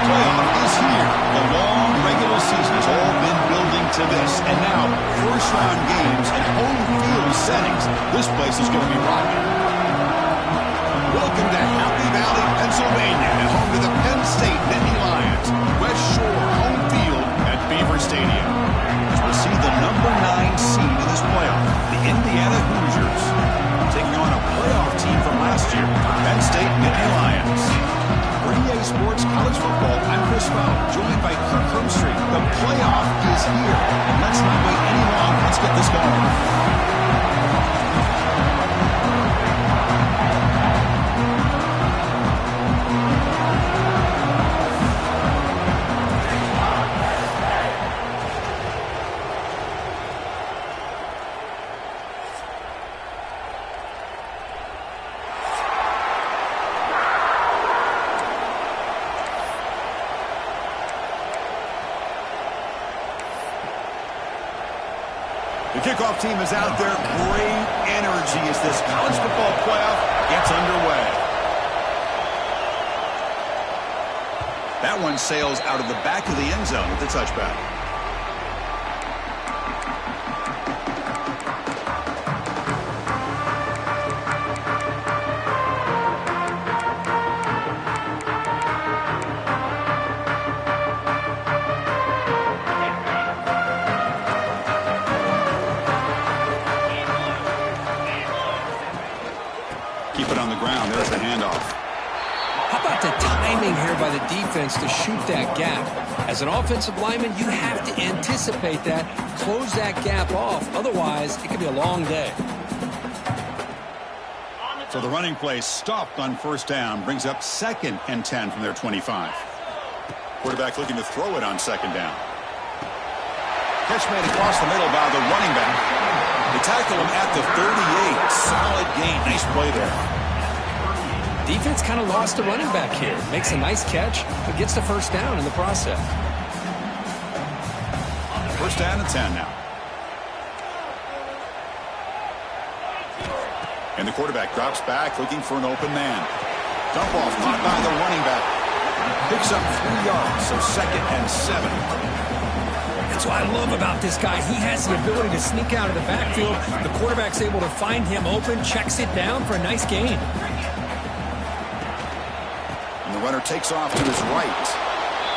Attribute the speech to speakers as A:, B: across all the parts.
A: playoff is here. The long regular season has all been building to this. And now, first-round games and home field settings. This place is going to be rocking. Welcome to Happy Valley, Pennsylvania, and home to the Penn State Nittany Lions. West Shore home field at Beaver Stadium. As we see the number 9 seed in this playoff, the Indiana Hoosiers, taking on a playoff team from last year, Penn State Nittany Lions. For EA Sports College Football, I'm Chris Fowler, joined by Kirk Hermstreet. The playoff is here, and let's not wait any longer. Let's get this going. The kickoff team is out there. Great energy as this college football playoff gets underway. That one sails out of the back of the end zone with the touchback. Keep it on the ground. There's the handoff.
B: How about the timing here by the defense to shoot that gap? As an offensive lineman, you have to anticipate that, close that gap off. Otherwise, it could be a long day.
A: So the running play stopped on first down, brings up 2nd and 10 from their 25. Quarterback looking to throw it on 2nd down. Catch made across the middle by the running back. They tackle him at the 38. Solid gain. Nice play there.
B: Defense kind of lost the running back here. Makes a nice catch, but gets the first down in the process.
A: First down and 10 now. And the quarterback drops back looking for an open man. Dump off caught by the running back. Picks up 3 yards, so 2nd and 7.
B: That's what I love about this guy. He has the ability to sneak out of the backfield. The quarterback's able to find him open, checks it down for a nice gain.
A: And the runner takes off to his right.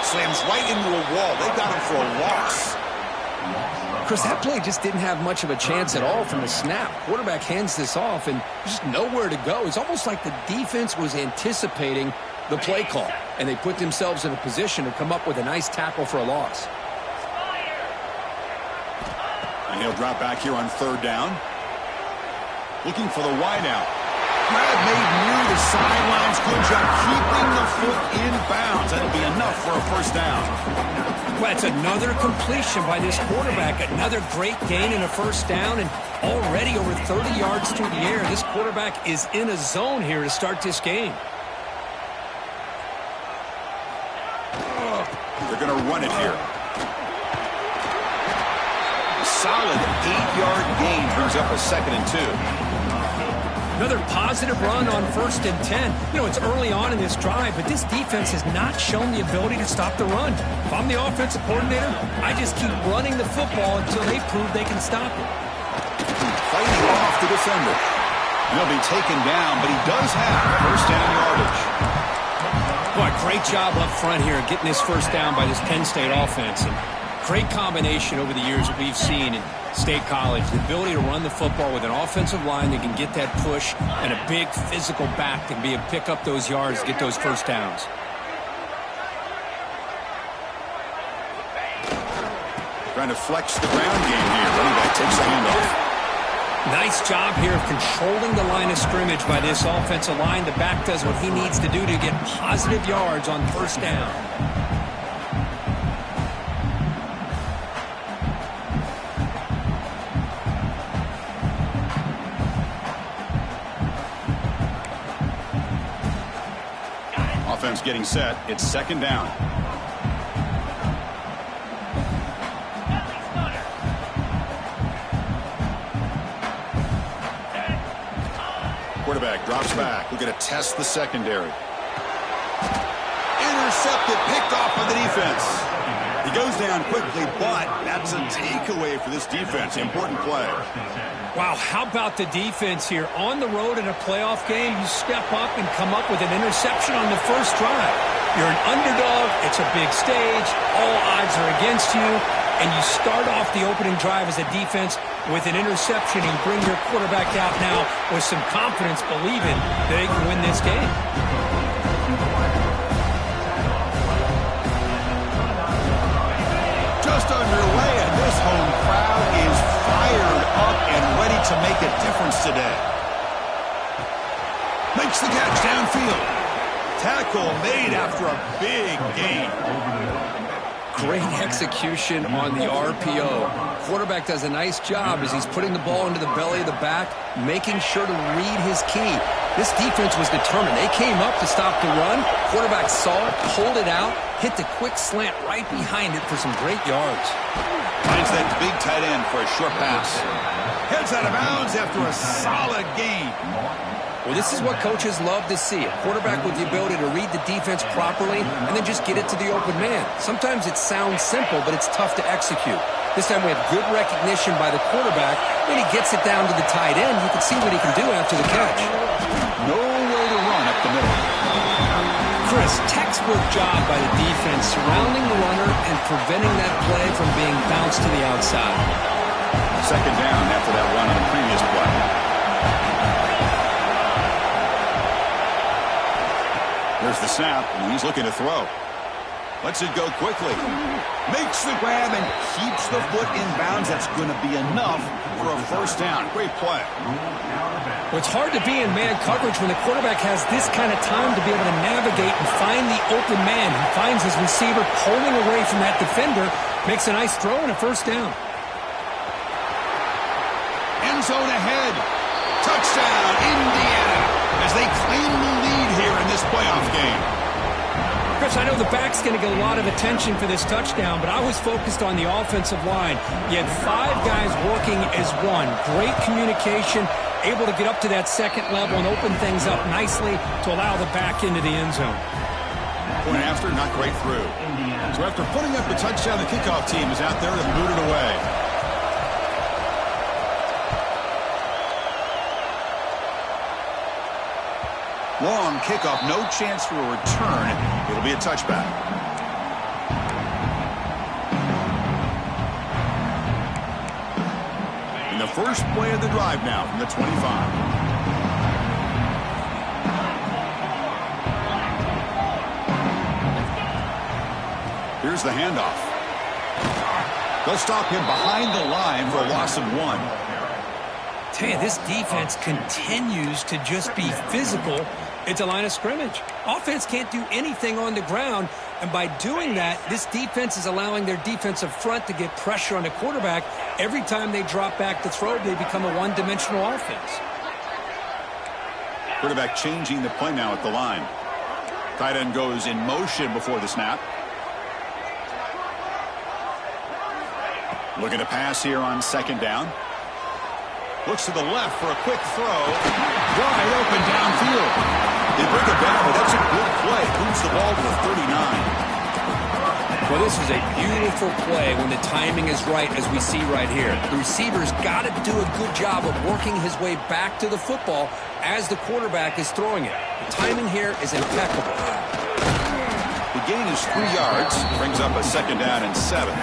A: Slams right into a wall. They got him for a loss.
B: Chris, that play just didn't have much of a chance at all from the snap. Quarterback hands this off and just nowhere to go. It's almost like the defense was anticipating the play call, and they put themselves in a position to come up with a nice tackle for a loss.
A: And he'll drop back here on 3rd down. Looking for the wideout. Grab made near the sidelines. Good job keeping the foot in bounds. That'll be enough for a first down.
B: Well, it's another completion by this quarterback. Another great gain in a first down, and already over 30 yards through the air. This quarterback is in a zone here to start this game.
A: They're going to run it here. Solid 8-yard gain brings up a 2nd and 2.
B: Another positive run on 1st and 10. You know, it's early on in this drive, but this defense has not shown the ability to stop the run. If I'm the offensive coordinator, I just keep running the football until they prove they can stop it.
A: Fighting off the defender. He'll be taken down, but he does have first down yardage.
B: Boy, great job up front here getting this first down by this Penn State offense. And great combination over the years that we've seen in State College. The ability to run the football with an offensive line that can get that push and a big physical back that can be able to pick up those yards, get those first downs.
A: Trying to flex the ground game here. Running back takes the handoff.
B: Nice job here of controlling the line of scrimmage by this offensive line. The back does what he needs to do to get positive yards on first down.
A: Offense getting set. It's 2nd down. Quarterback drops back. We're going to test the secondary. Intercepted, picked picked off by the defense. He goes down quickly, but that's a takeaway for this defense. Important play.
B: Wow, how about the defense here? On the road in a playoff game, you step up and come up with an interception on the first drive. You're an underdog. It's a big stage. All odds are against you. And you start off the opening drive as a defense with an interception and bring your quarterback out now with some confidence, believing that they can win this game.
A: Just underway, and this home crowd is fired up and ready to make a difference today. Makes the catch downfield. Tackle made after a big gain.
B: Great execution on the RPO. Quarterback does a nice job as he's putting the ball into the belly of the back, making sure to read his key. This defense was determined. They came up to stop the run. Quarterback saw it, pulled it out, hit the quick slant right behind it for some great yards.
A: Finds that big tight end for a short pass. Heads out of bounds after a solid gain.
B: Well, this is what coaches love to see. A quarterback with the ability to read the defense properly and then just get it to the open man. Sometimes it sounds simple, but it's tough to execute. This time we have good recognition by the quarterback. When he gets it down to the tight end, you can see what he can do after the catch.
A: No way to run up the middle.
B: Chris, textbook job by the defense surrounding the runner and preventing that play from being bounced to the outside.
A: Second down after that run on the previous play. There's the snap, and he's looking to throw. Lets it go quickly. Makes the grab and keeps the foot in bounds. That's going to be enough for a first down. Great play.
B: Well, it's hard to be in man coverage when the quarterback has this kind of time to be able to navigate and find the open man. He finds his receiver pulling away from that defender, makes a nice throw and a first down.
A: End zone ahead. Touchdown, Indiana, as they claim the lead here in this playoff game.
B: Chris, I know the back's going to get a lot of attention for this touchdown, but I was focused on the offensive line. You had 5 guys working as one. Great communication, able to get up to that second level and open things up nicely to allow the back into the end zone.
A: Point after, not great through. So after putting up the touchdown, the kickoff team is out there to boot it away. Long kickoff, no chance for a return. It'll be a touchback. In the first play of the drive now from the 25. Here's the handoff. They'll stop him behind the line for a loss of 1.
B: Tell you, this defense continues to just be physical at the line of scrimmage. Offense can't do anything on the ground, and by doing that, this defense is allowing their defensive front to get pressure on the quarterback. Every time they drop back to throw, they become a one-dimensional offense.
A: Quarterback changing the play now at the line. Tight end goes in motion before the snap. Looking to pass here on second down. Looks to the left for a quick throw. Wide open downfield. They bring it down, but that's a good play. Moves the ball to the 39.
B: Well, this is a beautiful play when the timing is right, as we see right here. The receiver's got to do a good job of working his way back to the football as the quarterback is throwing it. The timing here is impeccable.
A: The gain is 3 yards. Brings up a second down and 7.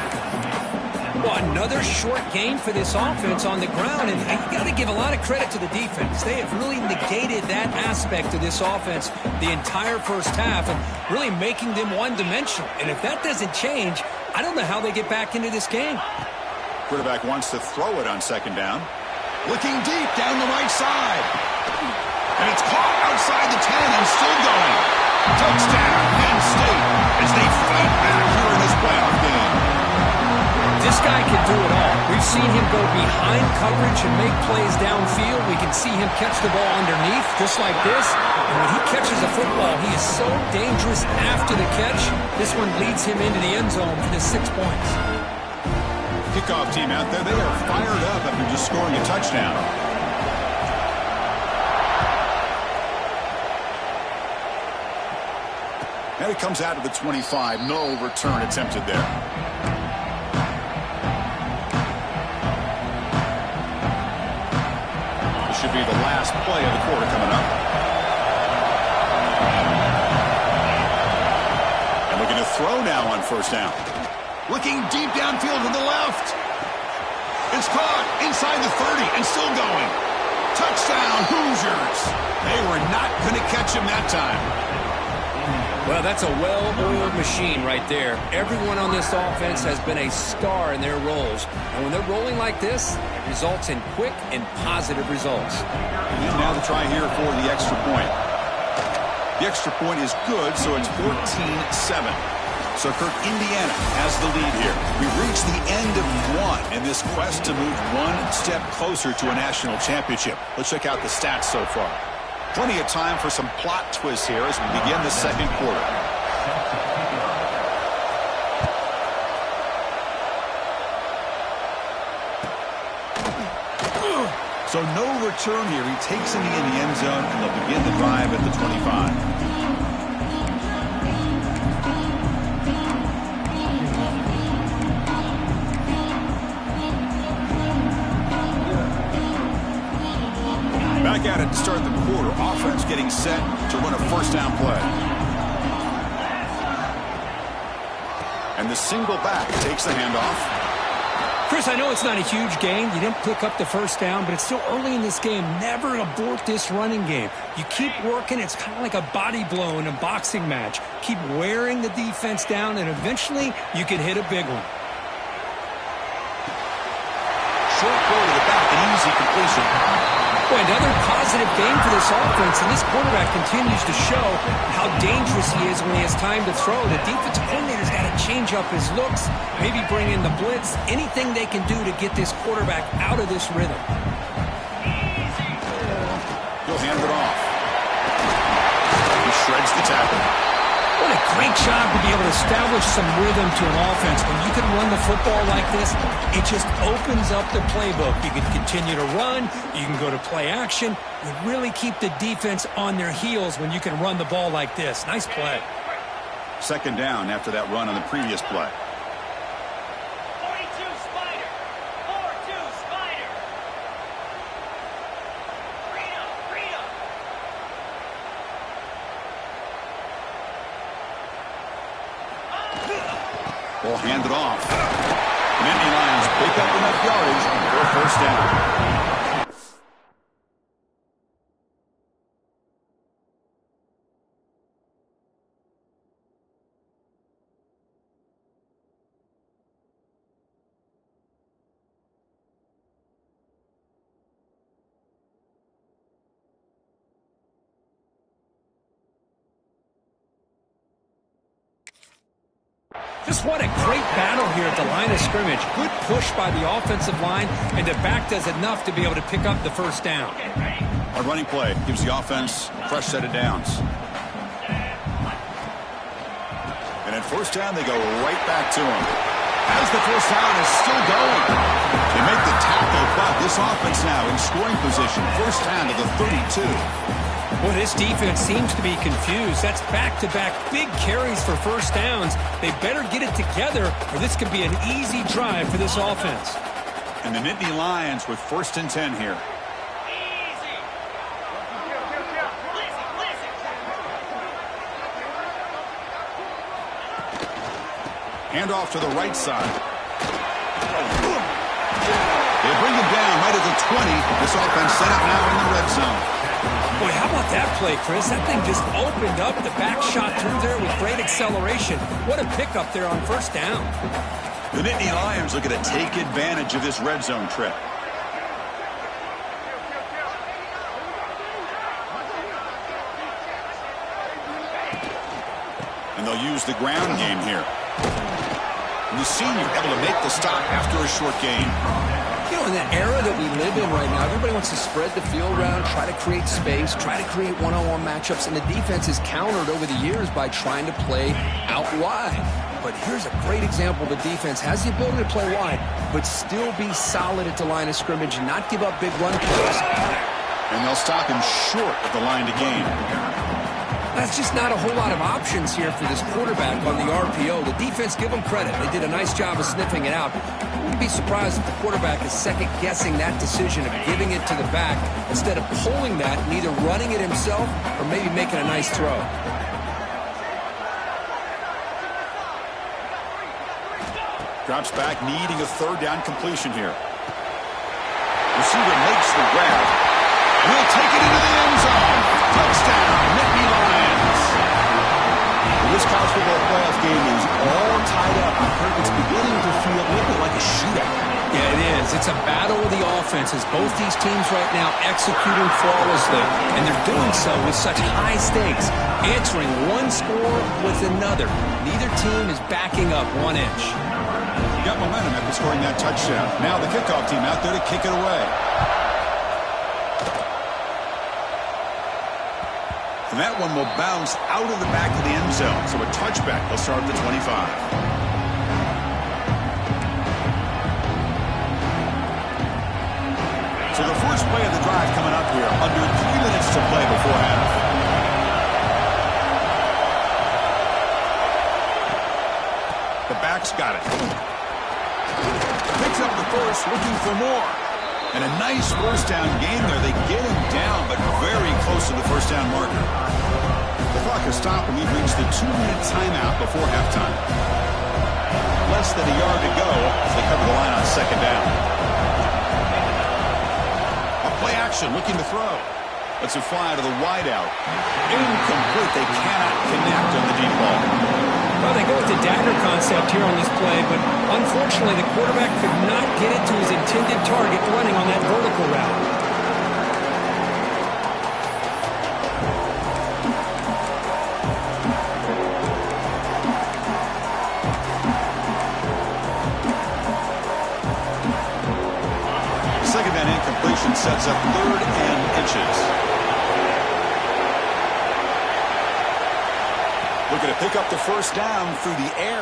B: Well, another short game for this offense on the ground, and you got to give a lot of credit to the defense. They have really negated that aspect of this offense the entire first half and really making them one-dimensional. And if that doesn't change, I don't know how they get back into this game.
A: Quarterback wants to throw it on second down. Looking deep down the right side. And it's caught outside the 10 and still going. Touchdown, Penn State, as they fight back here in this playoff game.
B: This guy can do it all. We've seen him go behind coverage and make plays downfield. We can see him catch the ball underneath, just like this. And when he catches a football, he is so dangerous after the catch. This one leads him into the end zone for the 6 points.
A: Kickoff team out there, they are fired up after just scoring a touchdown. And it comes out of the 25. No return attempted there. This should be the last play of the quarter coming up. And looking to throw now on first down. Looking deep downfield to the left. It's caught inside the 30 and still going. Touchdown, Hoosiers. They were not going to catch him that time.
B: Well, that's a well-oiled machine right there. Everyone on this offense has been a star in their roles. And when they're rolling like this, it results in quick and positive results.
A: And now the try here for the extra point. The extra point is good, so it's 14-7. So, Kirk, Indiana has the lead here. We've reached the end of one in this quest to move one step closer to a national championship. Let's check out the stats so far. Plenty of time for some plot twists here as we begin the second quarter. So no return here. He takes it in the end zone, and they'll begin the drive at the 25. Back at it to start the quarter. Offense getting set to run a first down play. And the single back takes the handoff.
B: Chris, I know it's not a huge gain. You didn't pick up the first down, but it's still early in this game. Never abort this running game. You keep working. It's kind of like a body blow in a boxing match. Keep wearing the defense down, and eventually you can hit a big one.
A: Short throw to the back, an easy completion.
B: Boy, another positive game for this offense, and this quarterback continues to show how dangerous he is when he has time to throw. The defensive coordinator's got to change up his looks, maybe bring in the blitz, anything they can do to get this quarterback out of this rhythm.
A: He'll hand it off. He shreds the tackle.
B: What a great job to be able to establish some rhythm to an offense. When you can run the football like this, it just opens up the playbook. You can continue to run. You can go to play action. You really keep the defense on their heels when you can run the ball like this. Nice play.
A: Second down after that run on the previous play.
C: 42 Spider. 4-2 Spider. Freedom.
A: Will hand it off. Nittany Lions pick up enough yardage for first down.
B: Just what a great battle here at the line of scrimmage. Good push by the offensive line, and the back does enough to be able to pick up the first down.
A: A running play gives the offense a fresh set of downs. And at first down, they go right back to him. As the first down is still going. They make the tackle, but this offense now in scoring position. First down to the 32.
B: Well, this defense seems to be confused. That's back-to-back big carries for first downs. They better get it together, or this could be an easy drive for this offense.
A: And the Nittany Lions with 1st and 10 here.
C: Easy.
A: Handoff to the right side. They bring him down right at the 20. This offense set up now in the red zone.
B: Boy, how about that play, Chris? That thing just opened up. The back shot through there with great acceleration. What a pickup there on first down.
A: The Nittany Lions looking to take advantage of this red zone trip. And they'll use the ground game here. And the senior able to make the stop after a short gain.
B: You know, in that era that we live in right now, everybody wants to spread the field around, try to create space, try to create one-on-one matchups, and the defense is countered over the years by trying to play out wide. But here's a great example. The defense has the ability to play wide, but still be solid at the line of scrimmage and not give up big run plays.
A: And they'll stop him short of the line to gain.
B: That's just not a whole lot of options here for this quarterback on the RPO. The defense, give them credit. They did a nice job of sniffing it out. I wouldn't be surprised if the quarterback is second-guessing that decision of giving it to the back instead of pulling that and either running it himself or maybe making a nice throw.
A: Drops back, needing a third down completion here. Receiver makes the grab. Will take it into the end zone. Touchdown, Nittany Lions. This college football playoff game is all tied up. I heard it's beginning to feel a little bit like a shootout.
B: Yeah, it is. It's a battle of the offenses. Both these teams right now executing flawlessly, and they're doing so with such high stakes, answering one score with another. Neither team is backing up 1 inch.
A: Got momentum after scoring that touchdown. Now the kickoff team out there to kick it away. And that one will bounce out of the back of the end zone. So a touchback will start at the 25. So the first play of the drive coming up here. Under 3 minutes to play before half. The back's got it. Picks up the first, looking for more. And a nice first down gain there. They get him down, but very close to the first down marker. The clock has stopped, and we've reached the 2-minute timeout before halftime. Less than a yard to go as they cover the line on second down. A play action, looking to throw. Lets it fly to the wideout. Incomplete. They cannot connect on the deep ball.
B: Well, they go with the dagger concept here on this play, but unfortunately the quarterback could not get it to his intended target running on that vertical route.
A: Second down incompletion sets up 3rd and inches. Looking to pick up the first down through the air.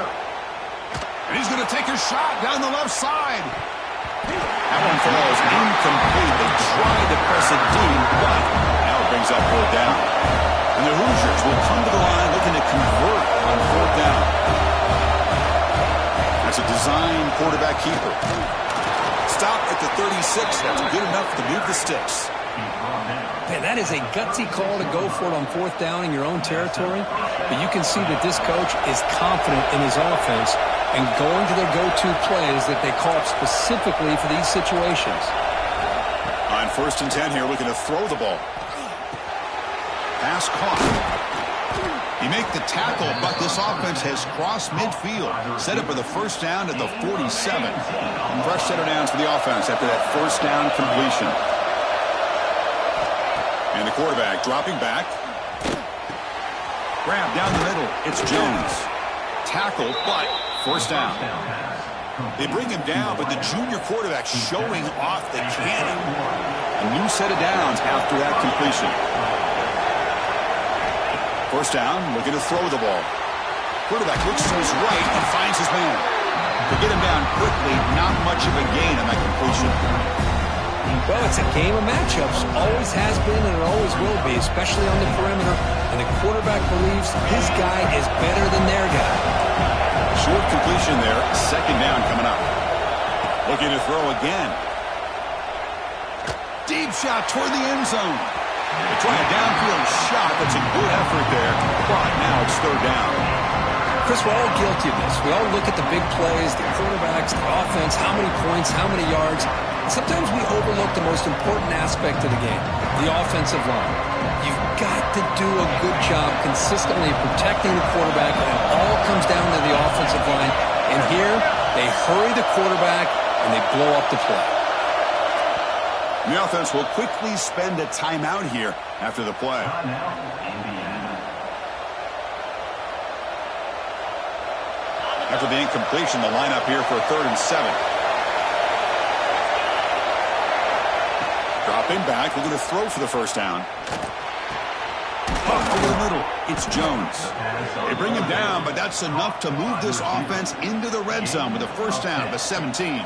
A: And he's going to take a shot down the left side. That one falls incomplete. They tried to press it deep, but now it brings up 4th down. And the Hoosiers will come to the line looking to convert on 4th down. That's a design quarterback keeper. Stop at the 36. That's good enough to move the sticks.
B: Man, that is a gutsy call to go for it on 4th down in your own territory. But you can see that this coach is confident in his offense and going to their go-to plays that they call up specifically for these situations.
A: On 1st and 10 here, looking to throw the ball. Pass caught. He make the tackle, but this offense has crossed midfield. Set up for the first down at the 47. Fresh set of downs for the offense after that first down completion. And the quarterback dropping back. Grab down the middle. It's Jones. Tackle, but first down. They bring him down, but the junior quarterback showing off the cannon. A new set of downs after that completion. First down, looking to throw the ball. Quarterback looks to his right and finds his man. To get him down quickly, not much of a gain on that completion.
B: Well, it's a game of matchups. Always has been and it always will be, especially on the perimeter. And the quarterback believes his guy is better than their guy.
A: Short completion there. Second down coming up. Looking to throw again. Deep shot toward the end zone. They try a downfield shot. That's a good effort there. But now it's 3rd down.
B: Chris, we're all guilty of this. We all look at the big plays, the quarterbacks, the offense, how many points, how many yards. Sometimes we overlook the most important aspect of the game, the offensive line. You've got to do a good job consistently protecting the quarterback, and it all comes down to the offensive line. And here, they hurry the quarterback, and they blow up the play.
A: The offense will quickly spend a timeout here after the play. After the incompletion, the lineup here for a 3rd and 7. Dropping back, looking to throw for the first down. Over the middle, it's Jones. They bring him down, but that's enough to move this offense into the red zone with a first down at the 17.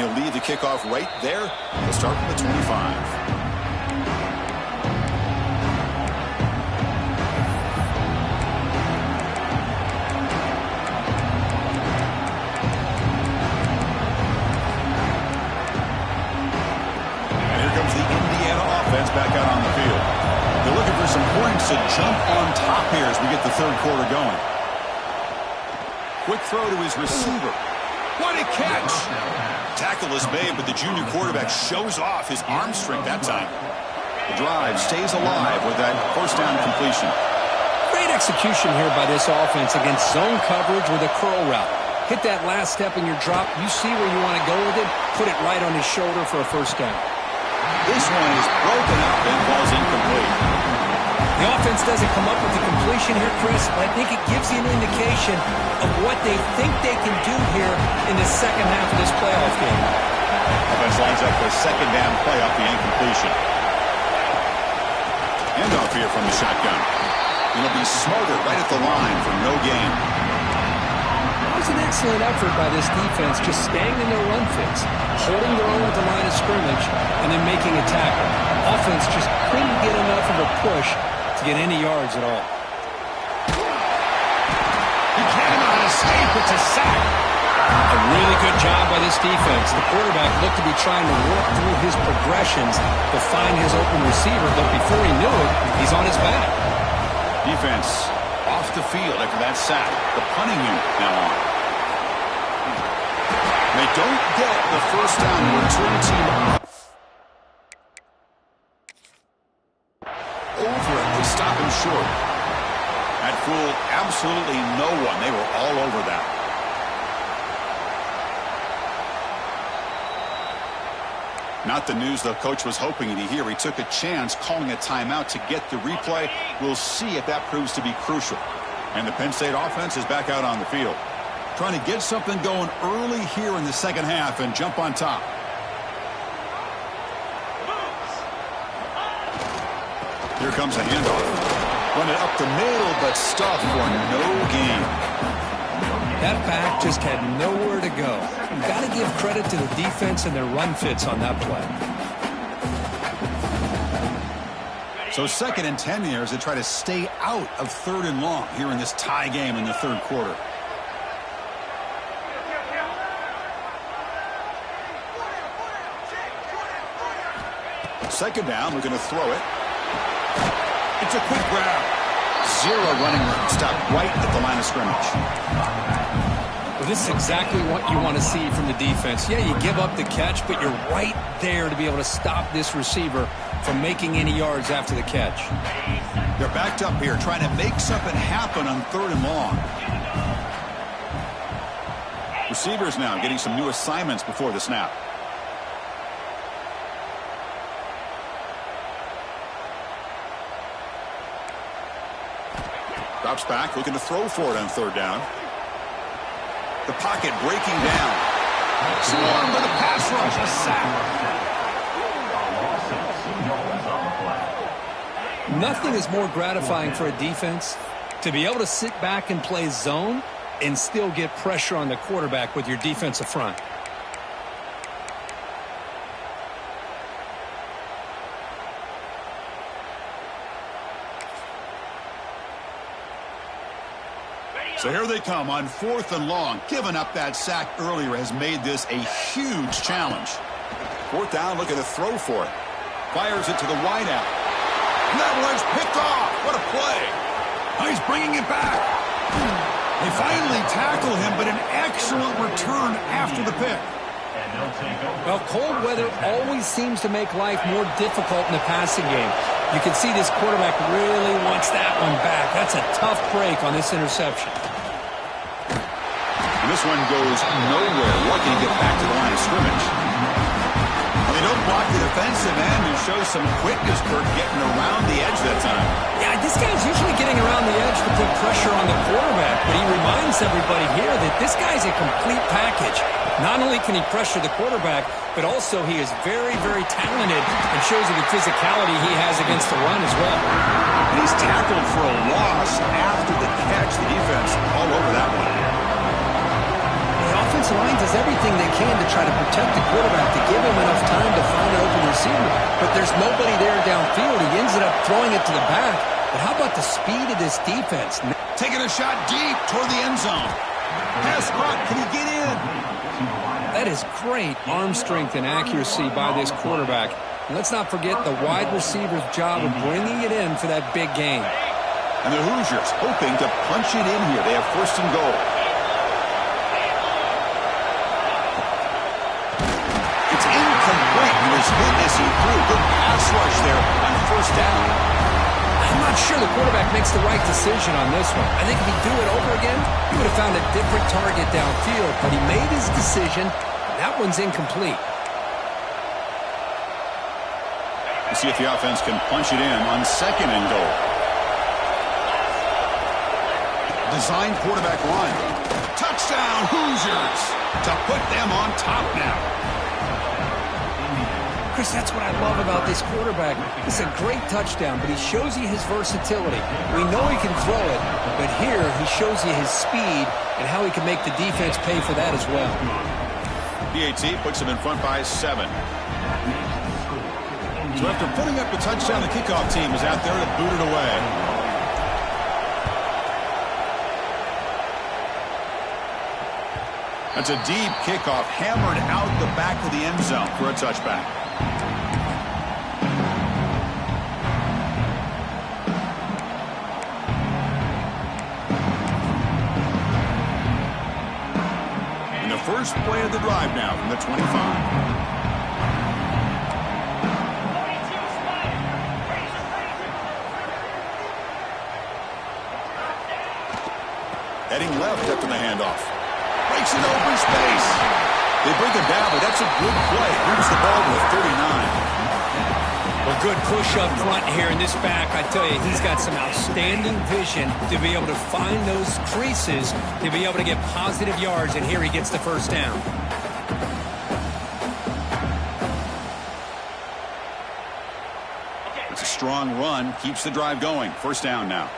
A: he'll leave the kickoff right there. He'll start from the 25. Back out on the field. They're looking for some points to jump on top here as we get the third quarter going. Quick throw to his receiver. What a catch! Tackle is made, but the junior quarterback shows off his arm strength that time. The drive stays alive with that first down completion.
B: Great execution here by this offense against zone coverage with a curl route. Hit that last step in your drop. You see where you want to go with it. Put it right on his shoulder for a first down.
A: This one is broken up and falls incomplete.
B: The offense doesn't come up with the completion here, Chris, but I think it gives you an indication of what they think they can do here in the second half of this playoff game.
A: Offense lines up for a second down play off the incompletion. Handoff here from the shotgun. It'll be smothered right at the line for no gain.
B: It was an excellent effort by this defense, just staying in their run fits, holding their own at the line of scrimmage, and then making a tackle. Offense just couldn't get enough of a push to get any yards at all.
A: He cannot escape. It's a sack.
B: A really good job by this defense. The quarterback looked to be trying to work through his progressions to find his open receiver, but before he knew it, he's on his back.
A: Defense off the field after that sack. The punting unit now on. They don't get the first down. The return team over it. They stop him short. That fooled absolutely no one. They were all over that. Not the news the coach was hoping to hear. He took a chance calling a timeout to get the replay. We'll see if that proves to be crucial. And the Penn State offense is back out on the field, trying to get something going early here in the second half and jump on top. Here comes a handoff. Run it up the middle, but stuffed for no gain.
B: That back just had nowhere to go. You've got to give credit to the defense and their run fits on that play.
A: So 2nd and 10 here as they try to stay out of 3rd and long here in this tie game in the third quarter. Second down, we're going to throw it. It's a quick grab. Zero running room. Stopped right at the line of scrimmage.
B: Well, this is exactly what you want to see from the defense. Yeah, you give up the catch, but you're right there to be able to stop this receiver from making any yards after the catch.
A: They're backed up here trying to make something happen on 3rd and long. Receivers now getting some new assignments before the snap. Drops back, looking to throw for it on 3rd down. The pocket breaking down. Swarmed with a pass rush, a sack.
B: Nothing is more gratifying for a defense to be able to sit back and play zone and still get pressure on the quarterback with your defensive front.
A: So here they come on 4th and long. Giving up that sack earlier has made this a huge challenge. 4th down, looking to throw for it. Fires it to the wideout. And that one's picked off. What a play. Oh, he's bringing it back. They finally tackle him, but an excellent return after the pick.
B: Well, cold weather always seems to make life more difficult in the passing game. You can see this quarterback really wants that one back. That's a tough break on this interception.
A: And this one goes nowhere. Lucky to get back to the line of scrimmage. Well, they don't block the defensive end and show some quickness for getting around the edge that time.
B: Yeah, this guy's usually getting around the edge to put pressure on the quarterback, but he reminds everybody here that this guy's a complete package. Not only can he pressure the quarterback, but also he is very, very talented and shows you the physicality he has against the run as well.
A: He's tackled for a loss after the catch. The defense all over that one.
B: The offensive line does everything they can to try try to protect the quarterback to give him enough time to find an open receiver. But there's nobody there downfield. He ends up throwing it to the back. But how about the speed of this defense?
A: Taking a shot deep toward the end zone. Pass caught. Can he get in?
B: That is great arm strength and accuracy by this quarterback. And let's not forget the wide receiver's job of bringing it in for that big game.
A: And the Hoosiers hoping to punch it in here. They have first and goal. It's incomplete. He was hit as he threw. Good pass rush there on first down.
B: I'm not sure the quarterback makes the right decision on this one. I think if he'd do it over again, he would have found a different target downfield. But he made his decision. That one's incomplete.
A: We'll see if the offense can punch it in on second and goal. Designed quarterback run. Touchdown, Hoosiers! To put them on top now.
B: Chris, that's what I love about this quarterback. It's a great touchdown, but he shows you his versatility. We know he can throw it, but here he shows you his speed and how he can make the defense pay for that as well.
A: PAT puts him in front by 7. So after putting up the touchdown, the kickoff team is out there to boot it away. That's a deep kickoff, hammered out the back of the end zone for a touchback. And the first play of the drive now from the 25. Heading left after the handoff. Breaks an open space. They bring him down, but that's a good play. Moves the ball to 39.
B: Well, good push up front here in this back. I tell you, he's got some outstanding vision to be able to find those creases, to be able to get positive yards, and here he gets the first down.
A: It's a strong run. Keeps the drive going. First down now.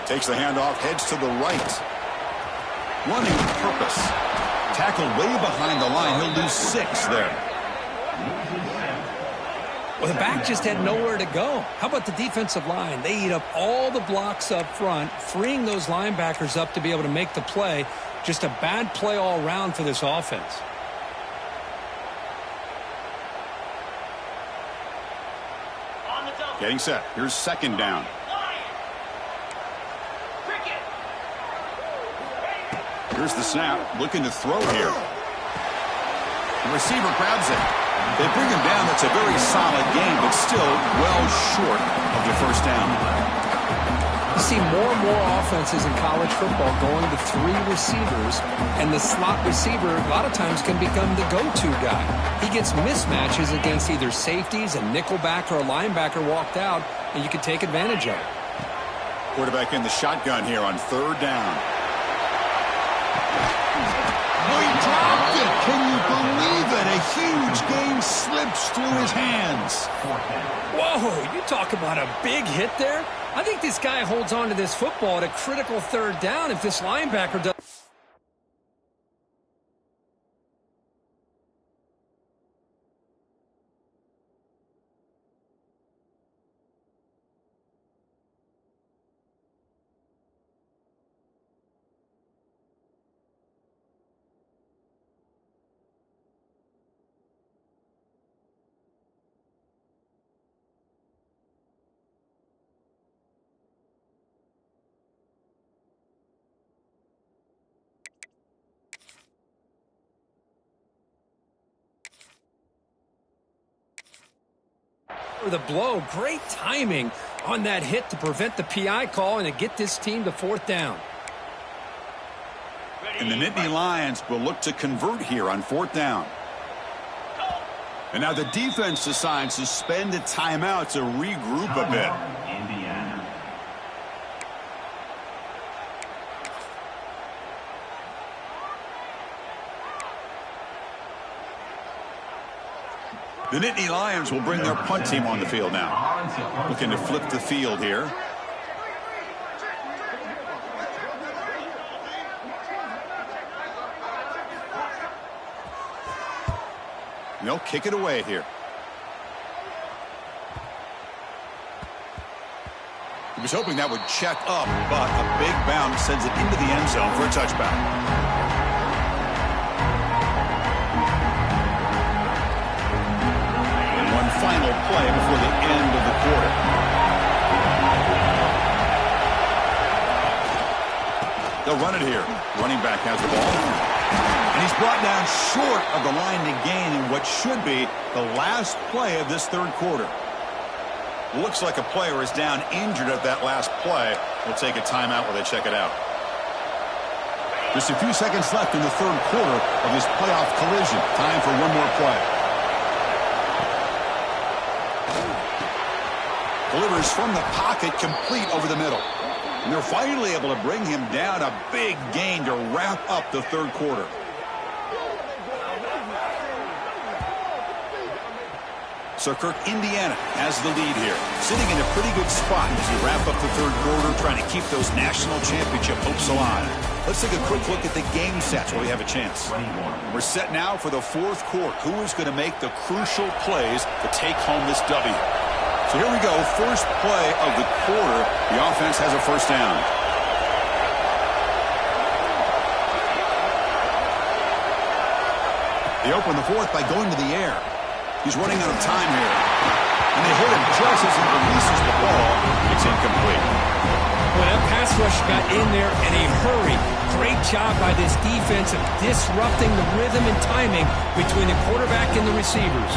A: Takes the handoff, heads to the right. Running with purpose. Tackled way behind the line. He'll lose 6 there.
B: Well, the back just had nowhere to go. How about the defensive line? They eat up all the blocks up front, freeing those linebackers up to be able to make the play. Just a bad play all around for this offense.
A: Getting set. Here's second down. Here's the snap, looking to throw here. The receiver grabs it. They bring him down. That's a very solid game, but still well short of the first down.
B: You see more and more offenses in college football going to 3 receivers, and the slot receiver a lot of times can become the go-to guy. He gets mismatches against either safeties, a nickelback, or a linebacker walked out, and you can take advantage of it.
A: Quarterback in the shotgun here on third down. Oh, he dropped it. Can you believe it? A huge game slips through his hands.
B: Whoa, you talk about a big hit there. I think this guy holds on to this football at a critical third down if this linebacker does. The blow, great timing on that hit to prevent the PI call and to get this team to fourth down.
A: And the Nittany Lions will look to convert here on fourth down. And now the defense decides to spend a timeout to regroup a bit. The Nittany Lions will bring their punt team on the field now. Looking to flip the field here. And they'll kick it away here. He was hoping that would check up, but a big bounce sends it into the end zone for a touchback. And one final play before the end of the quarter. They'll run it here. Running back has the ball. And he's brought down short of the line to gain in what should be the last play of this third quarter. Looks like a player is down injured at that last play. We'll take a timeout while they check it out. Just a few seconds left in the third quarter of this playoff collision. Time for one more play. Delivers from the pocket, complete over the middle. And they're finally able to bring him down. A big gain to wrap up the third quarter. So Kirk, Indiana has the lead here, sitting in a pretty good spot as you wrap up the third quarter, trying to keep those national championship hopes alive. Let's take a quick look at the game sets while we have a chance. We're set now for the fourth quarter. Who is going to make the crucial plays to take home this W? So here we go. First play of the quarter. The offense has a first down. They open the fourth by going to the air. He's running out of time here. And they hit him just as he releases the ball. It's incomplete.
B: Well, that pass rush got in there in a hurry. Great job by this defense of disrupting the rhythm and timing between the quarterback and the receivers.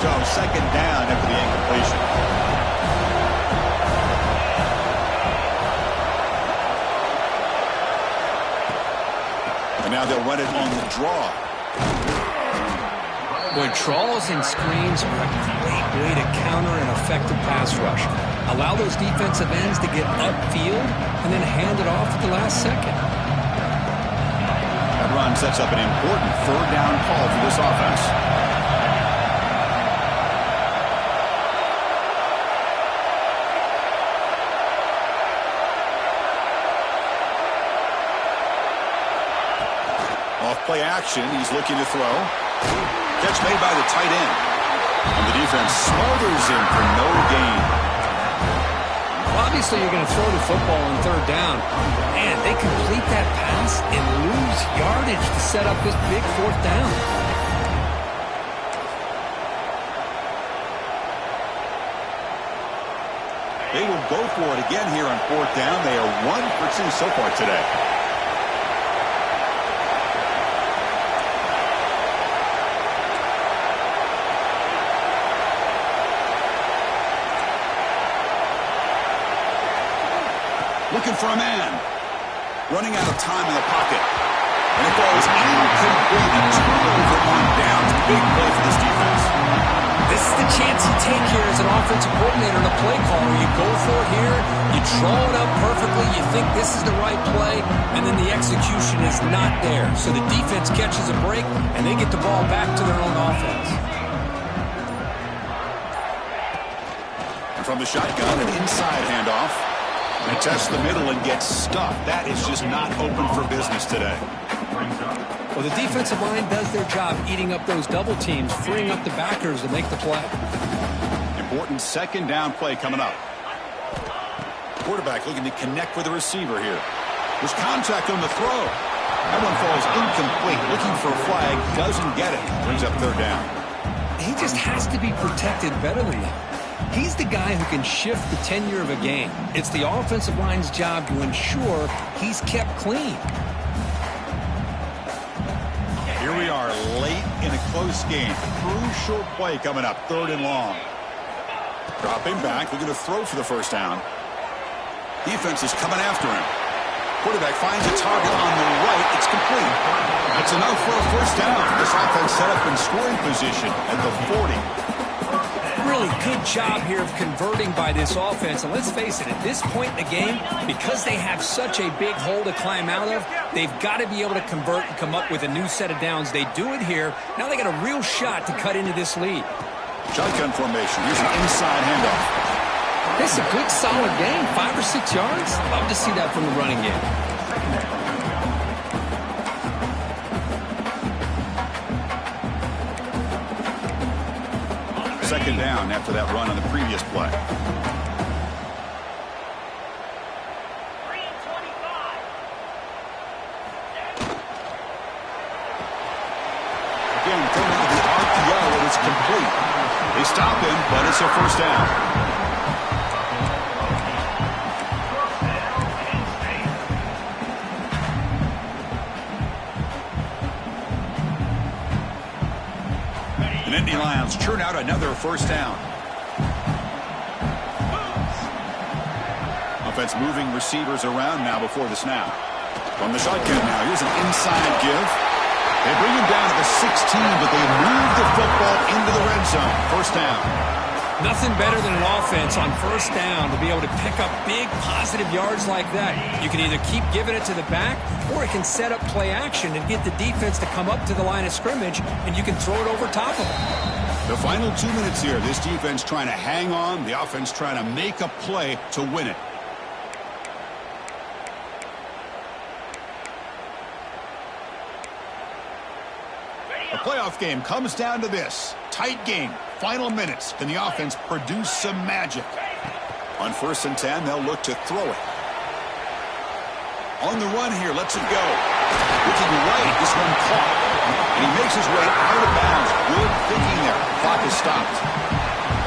A: So second down after the incompletion. And now they'll run it on the draw.
B: Boy, draws and screens are a great way to counter an effective pass rush. Allow those defensive ends to get upfield and then hand it off at the last second.
A: That run sets up an important third down call for this offense. Off play action, he's looking to throw. Catch made by the tight end. And the defense smothers him for no gain.
B: Well, obviously, you're going to throw the football on third down. And they complete that pass and lose yardage to set up this big fourth down.
A: They will go for it again here on fourth down. They are 1 for 2 so far today. Looking for a man. Running out of time in the pocket. And it goes incomplete. A turnover on downs. Big play for this defense.
B: This is the chance you take here as an offensive coordinator and a play caller. You go for it here. You draw it up perfectly. You think this is the right play. And then the execution is not there. So the defense catches a break, and they get the ball back to their own offense.
A: And from the shotgun, an inside handoff. They test the middle and get stuffed. That is just not open for business today.
B: Well, the defensive line does their job eating up those double teams, freeing up the backers to make the play.
A: Important second down play coming up. Quarterback looking to connect with the receiver here. There's contact on the throw. That one falls incomplete. Looking for a flag. Doesn't get it. Brings up third down.
B: He just has to be protected better than that. He's the guy who can shift the tenure of a game. It's the offensive line's job to ensure he's kept clean.
A: Here we are late in a close game. Crucial play coming up. Third and long. Dropping back. Looking to throw for the first down. Defense is coming after him. Quarterback finds a target on the right. It's complete. That's enough for a first down. This offense set up in scoring position at the 40.
B: Really good job here of converting by this offense. And let's face it, at this point in the game, because they have such a big hole to climb out of, they've got to be able to convert and come up with a new set of downs. They do it here. Now they got a real shot to cut into this lead.
A: Shotgun formation. Here's an inside handoff.
B: This is a good, solid game. 5 or 6 yards. Love to see that from the running game.
A: Second down after that run on the previous play.
C: 3 and 25.
A: Again, thrown into the RPO, and it's complete. They stop him, but it's a first down. The Nittany Lions churn out another first down. Offense moving receivers around now before the snap. From the shotgun now, here's an inside give. They bring him down to the 16, but they move the football into the red zone. First down.
B: Nothing better than an offense on first down to be able to pick up big positive yards like that. You can either keep giving it to the back, or it can set up play action and get the defense to come up to the line of scrimmage, and you can throw it over top of them.
A: The final 2 minutes here. This defense trying to hang on. The offense trying to make a play to win it. The playoff game comes down to this. Tight game. Final minutes. Can the offense produce some magic? On 1st and 10, they'll look to throw it. On the run here, lets it go. Looking right, this one caught. And he makes his way out of bounds. Good thinking there. Clock is stopped.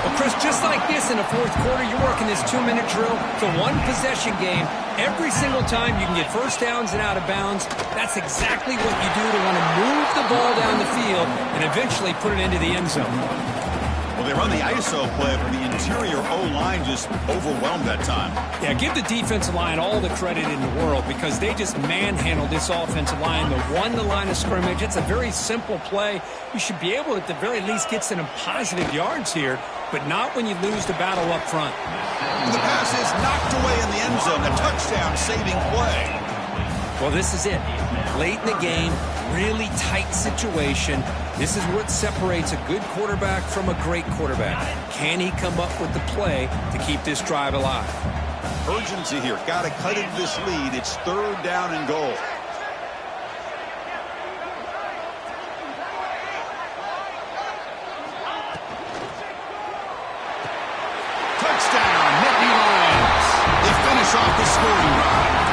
B: Well, Chris, just like this in the fourth quarter, you're working this 2-minute drill. It's a one-possession game. Every single time you can get first downs and out of bounds, that's exactly what you do to want to move the ball down the field and eventually put it into the end zone.
A: Well, they run the ISO play, but the interior O-line just overwhelmed that time.
B: Yeah, give the defensive line all the credit in the world because they just manhandled this offensive line. They won the line of scrimmage. It's a very simple play. You should be able to, at the very least, get some positive yards here, but not when you lose the battle up front.
A: And the pass is knocked away in the end zone. A touchdown-saving play.
B: Well, this is it. Late in the game, really tight situation. This is what separates a good quarterback from a great quarterback. Can he come up with the play to keep this drive alive?
A: Urgency here. Got to cut into this lead. It's 3rd down and goal. Touchdown, Nittany Lions. They finish off the scoring drive.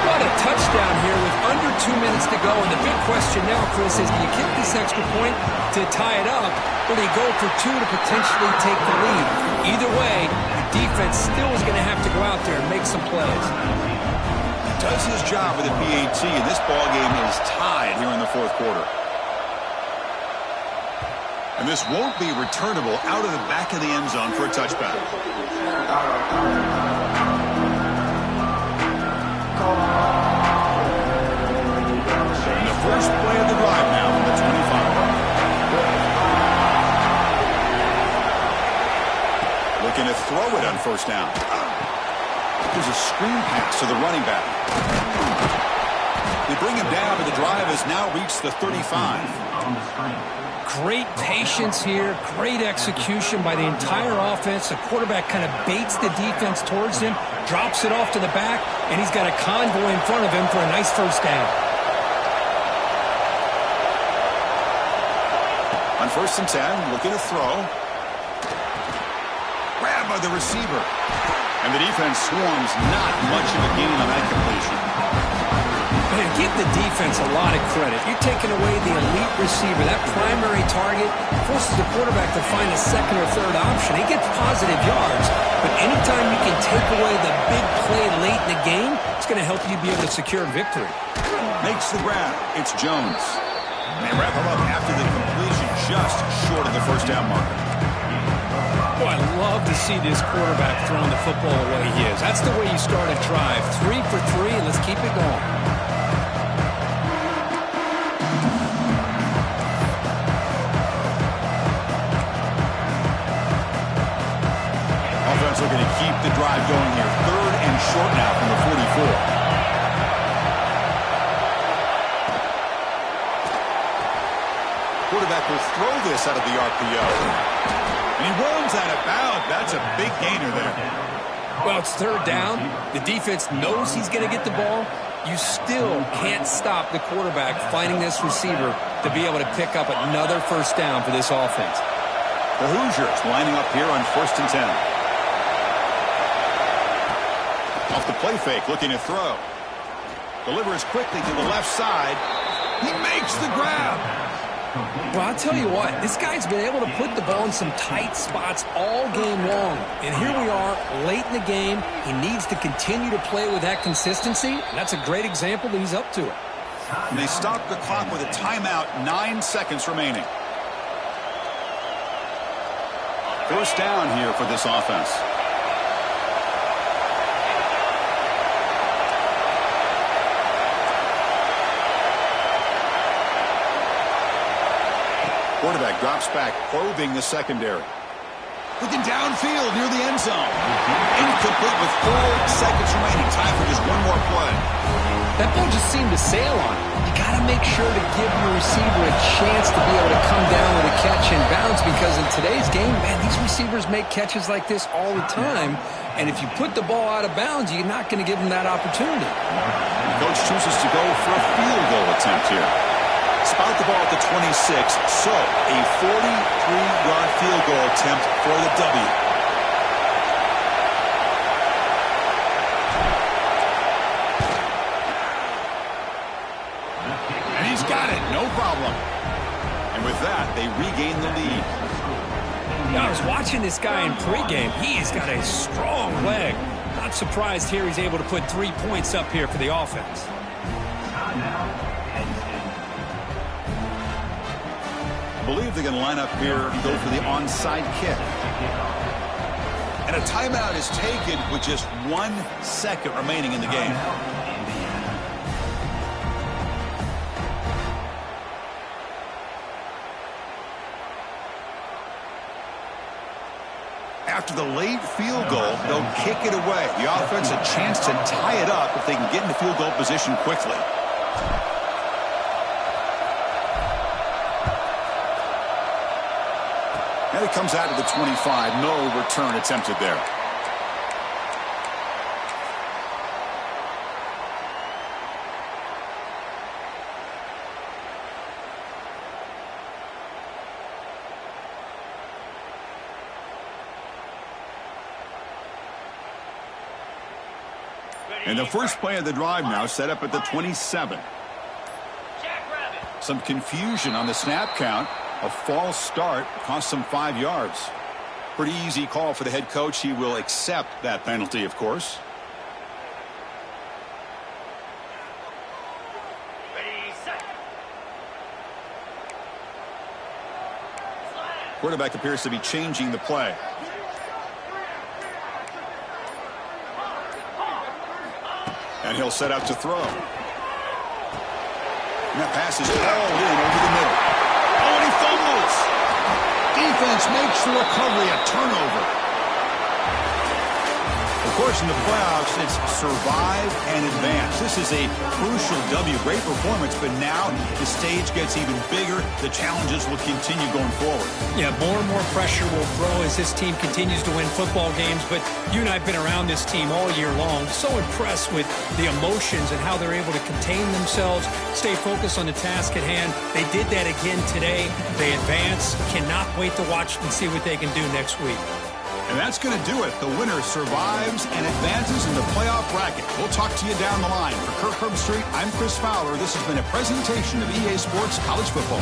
B: What a touchdown here with under 2 minutes to go. And the big question now, Chris, is do you kick this extra point to tie it up, or do you go for 2 to potentially take the lead? Either way, the defense still is going to have to go out there and make some plays.
A: Does his job with the PAT, and this ball game is tied here in the fourth quarter. And this won't be returnable out of the back of the end zone for a touchback. And the first play of the drive now from the 25. Looking to throw it on first down. There's a screen pass to the running back. They bring him down, but the drive has now reached the 35.
B: Great patience here, great execution by the entire offense. The quarterback kind of baits the defense towards him, drops it off to the back, and he's got a convoy in front of him for a nice first down.
A: On 1st and 10, looking to throw. Grab by the receiver. And the defense swarms, not much of a gain on that completion.
B: Man, give the defense a lot of credit. You're taking away the elite receiver. That primary target forces the quarterback to find a second or third option. He gets positive yards, but anytime you can take away the big play late in the game, it's going to help you be able to secure victory.
A: Makes the grab. It's Jones. And they wrap him up after the completion, just short of the first down marker.
B: Boy, I love to see this quarterback throwing the football the way he is. That's the way you start a drive. 3 for 3, and let's keep it going.
A: Offense looking to keep the drive going here. 3rd and short now from the 44. Quarterback will throw this out of the RPO. And he runs out of bounds. That's a big gainer there.
B: Well, it's 3rd down. The defense knows he's going to get the ball. You still can't stop the quarterback finding this receiver to be able to pick up another first down for this offense.
A: The Hoosiers lining up here on 1st and 10. Off the play fake, looking to throw. Delivers quickly to the left side. He makes the grab.
B: Well, I'll tell you what, this guy's been able to put the ball in some tight spots all game long. And here we are, late in the game. He needs to continue to play with that consistency. And that's a great example that he's up to it.
A: And they stop the clock with a timeout, 9 seconds remaining. First down here for this offense. Quarterback drops back, probing the secondary. Looking downfield near the end zone. Incomplete with 4 seconds remaining. Time for just one more play.
B: That ball just seemed to sail on him. You got to make sure to give your receiver a chance to be able to come down with a catch and bounce, because in today's game, man, these receivers make catches like this all the time. And if you put the ball out of bounds, you're not going to give them that opportunity.
A: The coach chooses to go for a field goal attempt here. Spot the ball at the 26, so a 43-yard field goal attempt for the W. And he's got it, no problem. And with that, they regain the lead.
B: Now, I was watching this guy in pregame. He's got a strong leg. Not surprised here he's able to put 3 points up here for the offense.
A: I believe they're going to line up here and go for the onside kick. And a timeout is taken with just 1 second remaining in the game. After the late field goal, they'll kick it away. The offense a chance to tie it up if they can get into field goal position quickly. And it comes out to the 25. No return attempted there. And the first play of the drive now set up at the 27. Some confusion on the snap count. A false start cost him 5 yards. Pretty easy call for the head coach. He will accept that penalty, of course. Quarterback appears to be changing the play. And he'll set out to throw. And that pass is hauled in over the middle. Oh, and he fumbles. Defense makes the recovery a turnover. Of course, in the playoffs, it's survive and advance. This is a crucial W. Great performance, but now the stage gets even bigger. The challenges will continue going forward.
B: Yeah, more and more pressure will grow as this team continues to win football games, but you and I have been around this team all year long. So impressed with the emotions and how they're able to contain themselves, stay focused on the task at hand. They did that again today. They advance. Cannot wait to watch and see what they can do next week.
A: And that's going to do it. The winner survives and advances in the playoff bracket. We'll talk to you down the line. For Kirk Herbstreit, I'm Chris Fowler. This has been a presentation of EA Sports College Football.